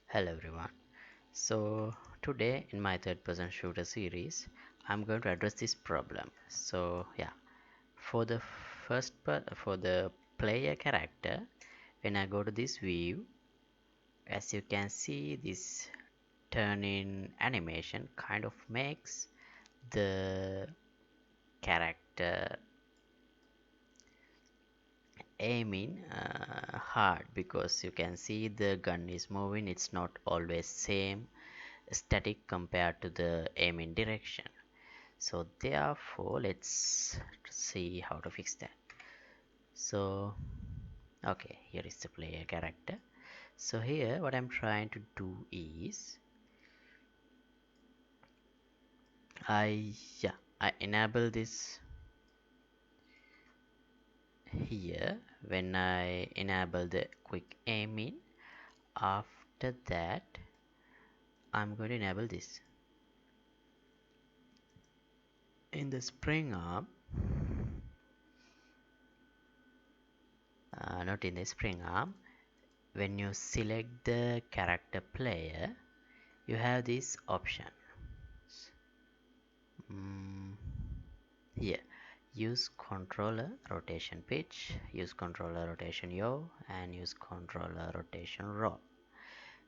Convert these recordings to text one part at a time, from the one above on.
Hello everyone. So today in my third person shooter series, I'm going to address this problem. So yeah, for the for the player character, when I go to this view, as you can see, this turn in animation kind of makes the character aiming hard because you can see the gun is moving. It's not always same static compared to the aiming direction. So therefore let's see how to fix that. So okay, here is the player character. So here what I'm trying to do is I yeah I enable this here. When I enable the quick aiming, after that I'm going to enable this in the spring arm, not in the spring arm. When you select the character player, you have this option. Mm, here, use controller rotation pitch, use controller rotation yaw, and use controller rotation roll.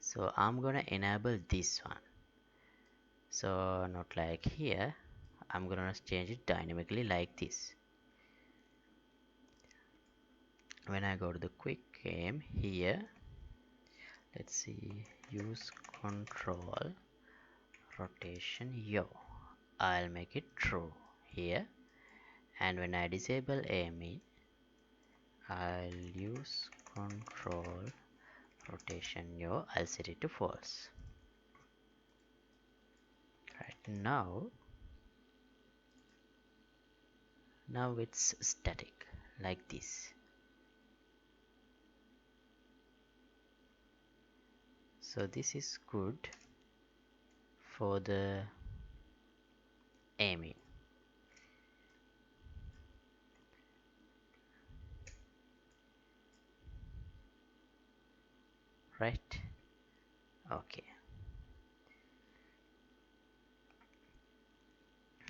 So I'm gonna enable this one. So not like here, I'm gonna change it dynamically like this. When I go to the quick aim here, let's see, use control rotation yaw. I'll make it true here, and when I disable aiming, I'll use control rotation yaw. I'll set it to false. Right now it's static like this. So this is good for the aiming. Right? Okay.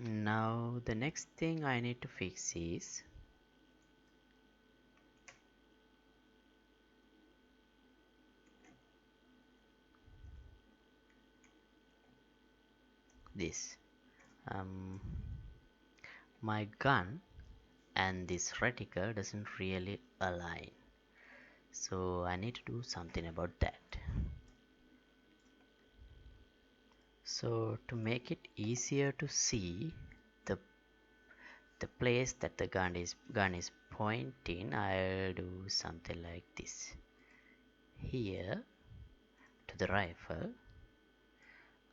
Now the next thing I need to fix is this. Um, my gun and this reticle doesn't really align. So I need to do something about that. So to make it easier to see the the place that the gun is pointing, I'll do something like this. Here to the rifle,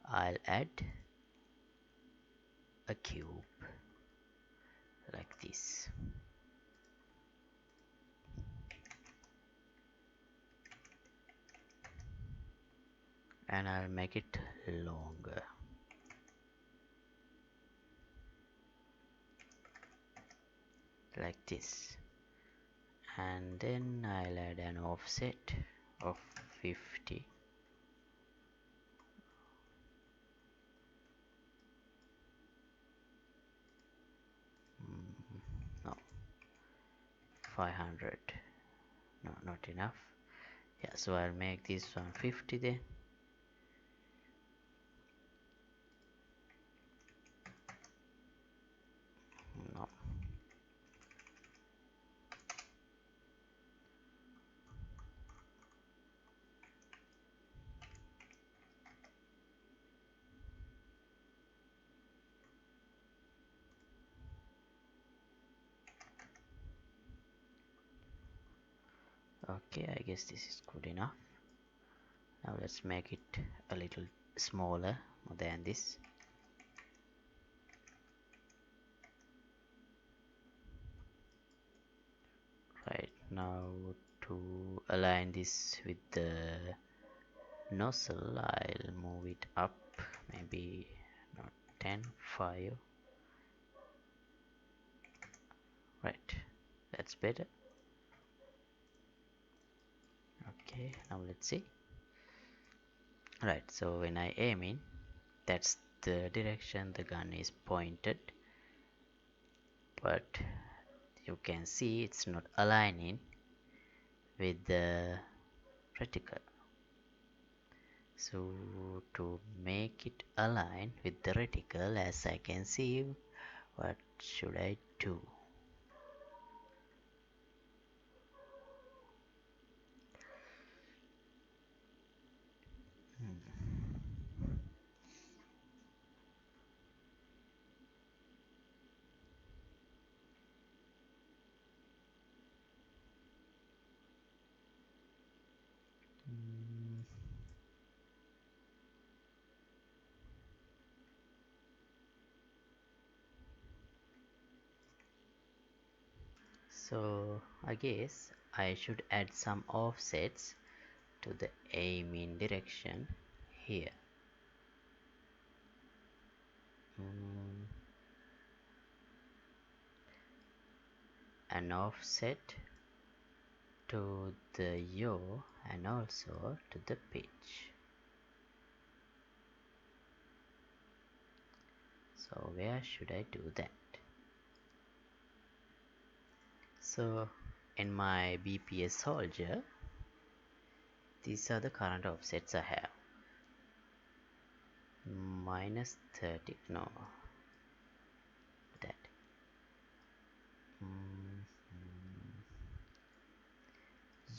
I'll add a cube like this. And I'll make it longer like this. And then I'll add an offset of 50. No, 500. No, not enough. Yeah, so I'll make this one 50 then. No. Okay, I guess this is good enough. Now let's make it a little smaller than this. Right, now to align this with the nozzle, I'll move it up, maybe not 10, 5. Right, that's better. Okay, now let's see. Right, so when I aim in, that's the direction the gun is pointed, but you can see it's not aligning with the reticle. So to make it align with the reticle, as I can see, what should I do? Hmm. So I guess I should add some offsets to the aiming direction here. Mm, an offset to the yaw and also to the pitch. So where should I do that? So in my BPS soldier, these are the current offsets I have. Minus 30, no, that. Mm,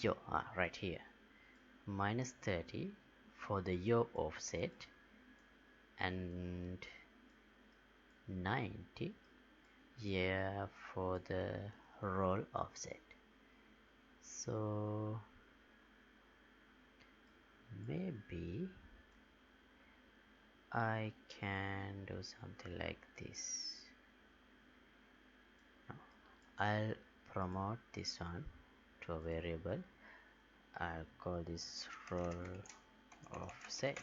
Yo, right here. Minus 30 for the yaw offset and 90, yeah, for the roll offset. So maybe I can do something like this. No, I'll promote this one to a variable. I'll call this roll offset.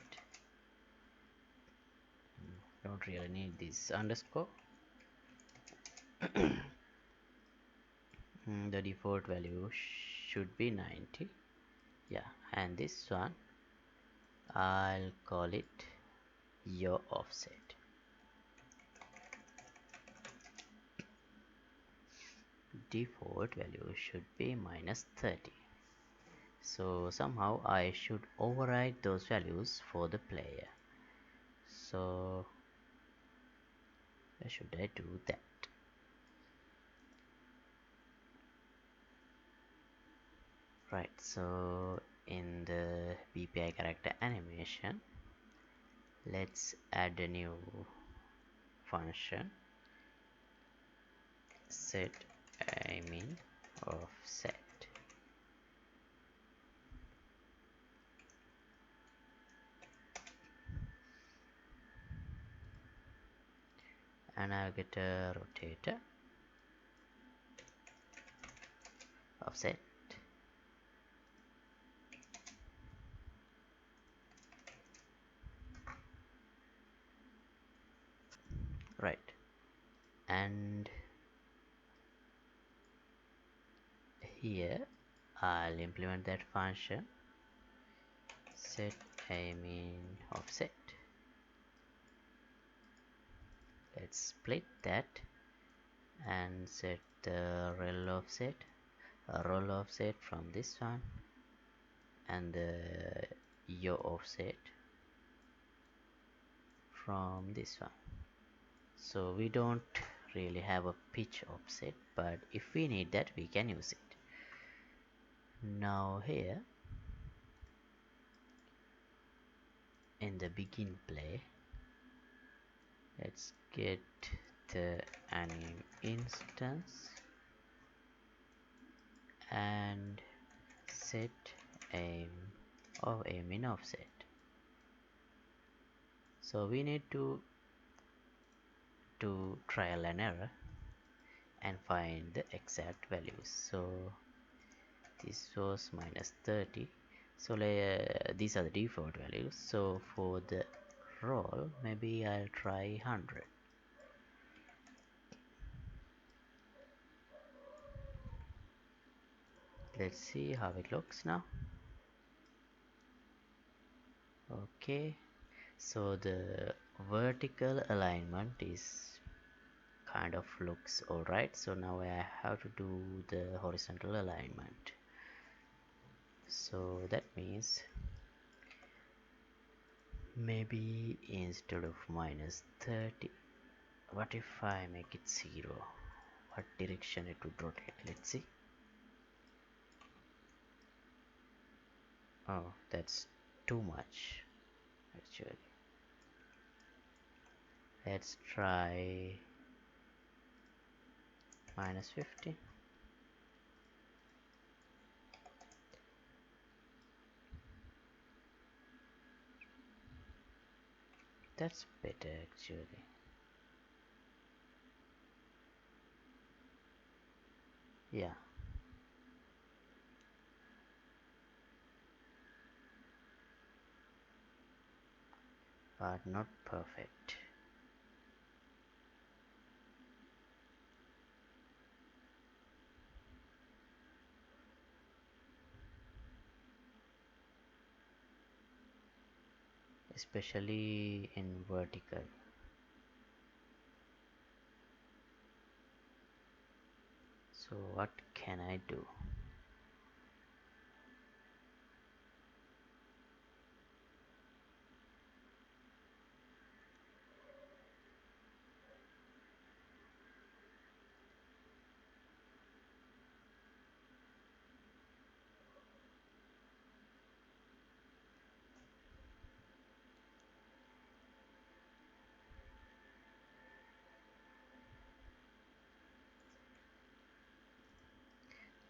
Don't really need this underscore. The default value should be 90. Yeah, and this one I'll call it your offset. Default value should be minus 30. So somehow I should override those values for the player. So where should I do that? Right, so in the BPI character animation, let's add a new function, set aiming offset. And I'll get a rotator offset. Right, and here I'll implement that function, set aiming offset. Let's split that and set the roll offset from this one and the yaw offset from this one. So we don't really have a pitch offset, but if we need that we can use it. Now here in the begin play, let's get the anim instance and set aim of aim in offset. So we need to do trial and error and find the exact values. So this was minus 30. So these are the default values. So for the roll, maybe I'll try 100. Let's see how it looks now. Okay, so the vertical alignment is kind of looks alright. So now I have to do the horizontal alignment. So that means maybe instead of minus 30, what if I make it 0? What direction it would rotate? Let's see. Oh, that's too much actually. Let's try minus 50. That's better actually. Yeah, but not perfect. Especially in vertical. So what can I do?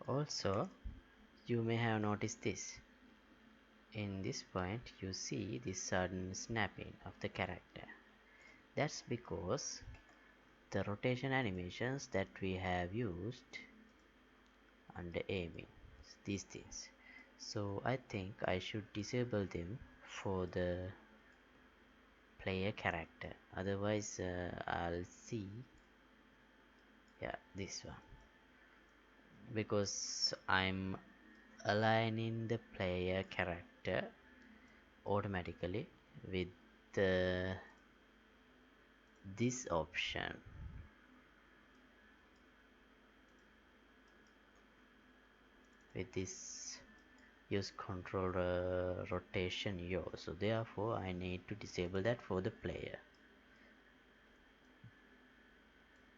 Also, you may have noticed this. In this point, you see the sudden snapping of the character. That's because the rotation animations that we have used under aiming, these things. So I think I should disable them for the player character. Otherwise, I'll see, yeah, this one. Because I'm aligning the player character automatically with the this option, with this use control rotation yaw. So therefore I need to disable that for the player.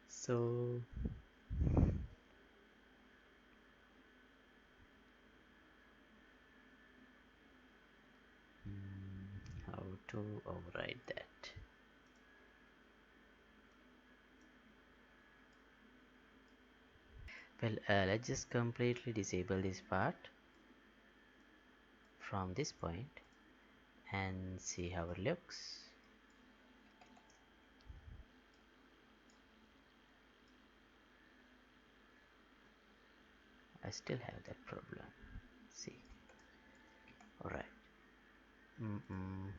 So how to override that? Well, let's just completely disable this part from this point and see how it looks. I still have that problem. See, all right. Mm-mm.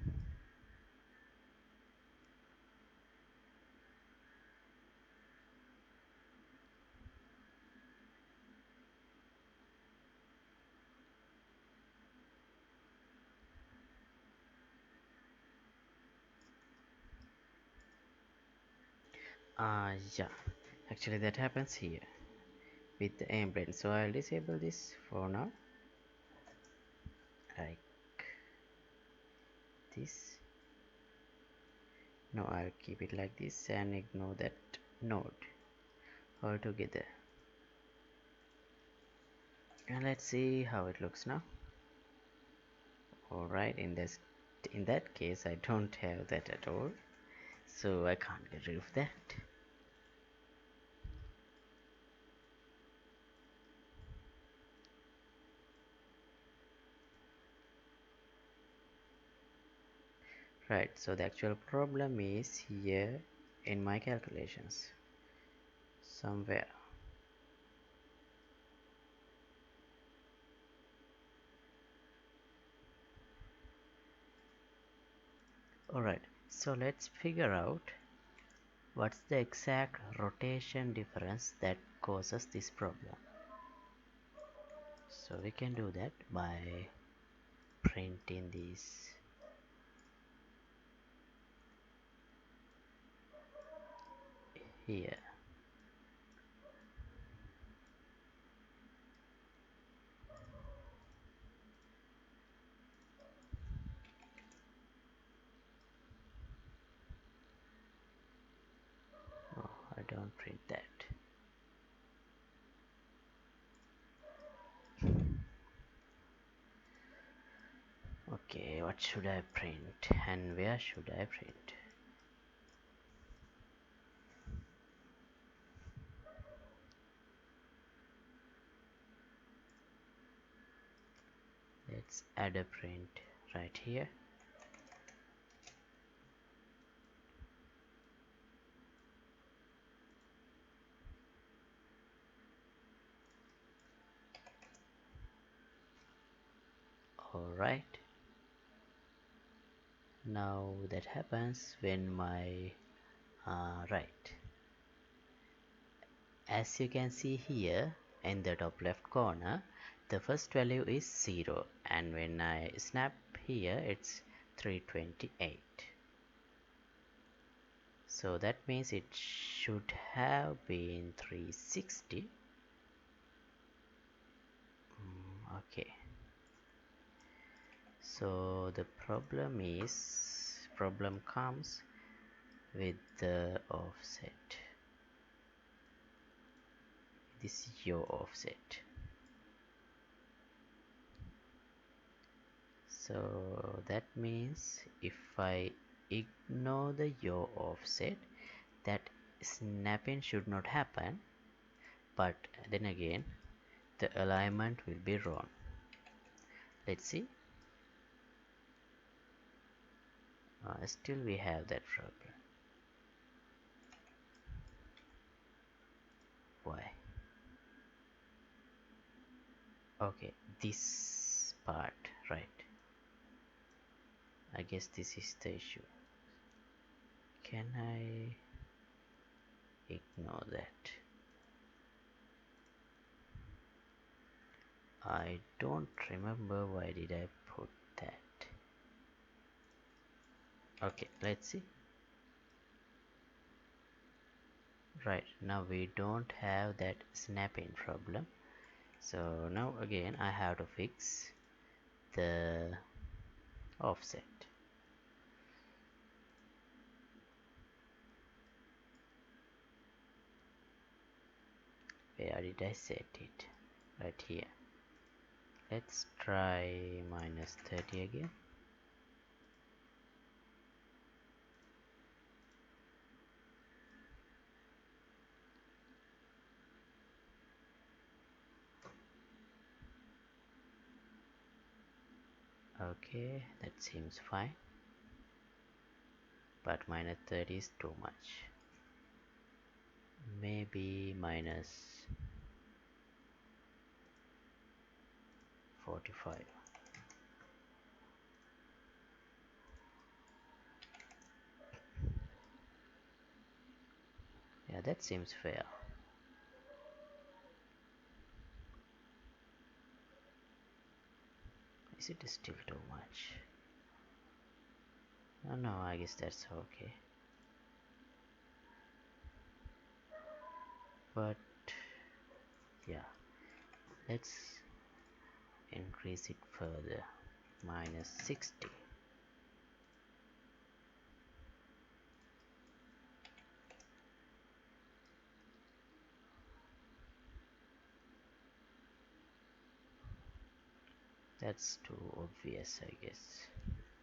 Yeah, actually that happens here with the aim blend. So I'll disable this for now, like this. No, I'll keep it like this and ignore that node altogether. And let's see how it looks now. Alright, in that case I don't have that at all, so I can't get rid of that. Right, so the actual problem is here in my calculations somewhere. Alright, so let's figure out what's the exact rotation difference that causes this problem. So we can do that by printing these here. Oh, I don't print that. Okay, what should I print and where should I print? Let's add a print right here. Alright, now that happens when my right, as you can see here in the top left corner, the first value is 0, and when I snap here it's 328. So that means it should have been 360. Okay, so the problem comes with the offset. This is your offset. So that means if I ignore the yaw offset, that snapping should not happen, but then again the alignment will be wrong. Let's see. Still we have that problem. Why? Okay, this part, right? I guess this is the issue. Can I ignore that? I don't remember why did I put that. Okay, let's see. Right, now we don't have that snapping problem. So now again I have to fix the offset. Where did I set it? Right here. Let's try minus 30 again. Okay, that seems fine. But minus 30 is too much. Maybe minus 45. Yeah, that seems fair. Is it still too much? Oh, no, I guess that's okay. But yeah, let's increase it further. Minus 60. That's too obvious, I guess,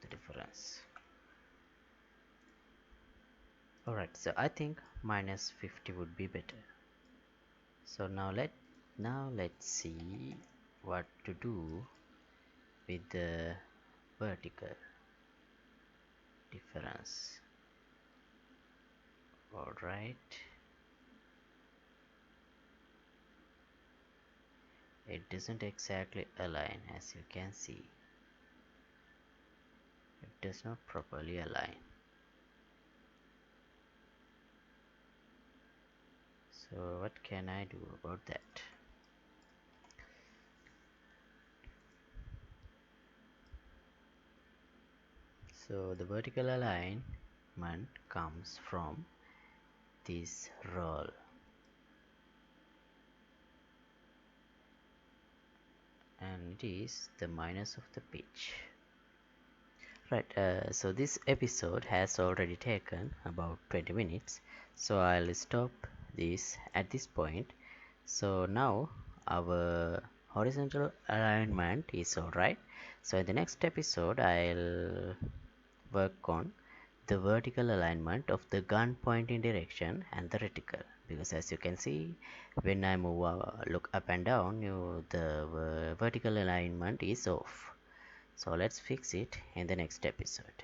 the difference. Alright, so I think minus 50 would be better. So let's see what to do with the vertical difference. Alright, it doesn't exactly align, as you can see. It does not properly align. So what can I do about that? So the vertical alignment comes from this roll, and it is the minus of the pitch. Right, so this episode has already taken about 20 minutes, so I'll stop this at this point. So now our horizontal alignment is alright. So in the next episode, I'll work on the vertical alignment of the gun pointing direction and the reticle, because as you can see, when I move look up and down, the vertical alignment is off. So let's fix it in the next episode.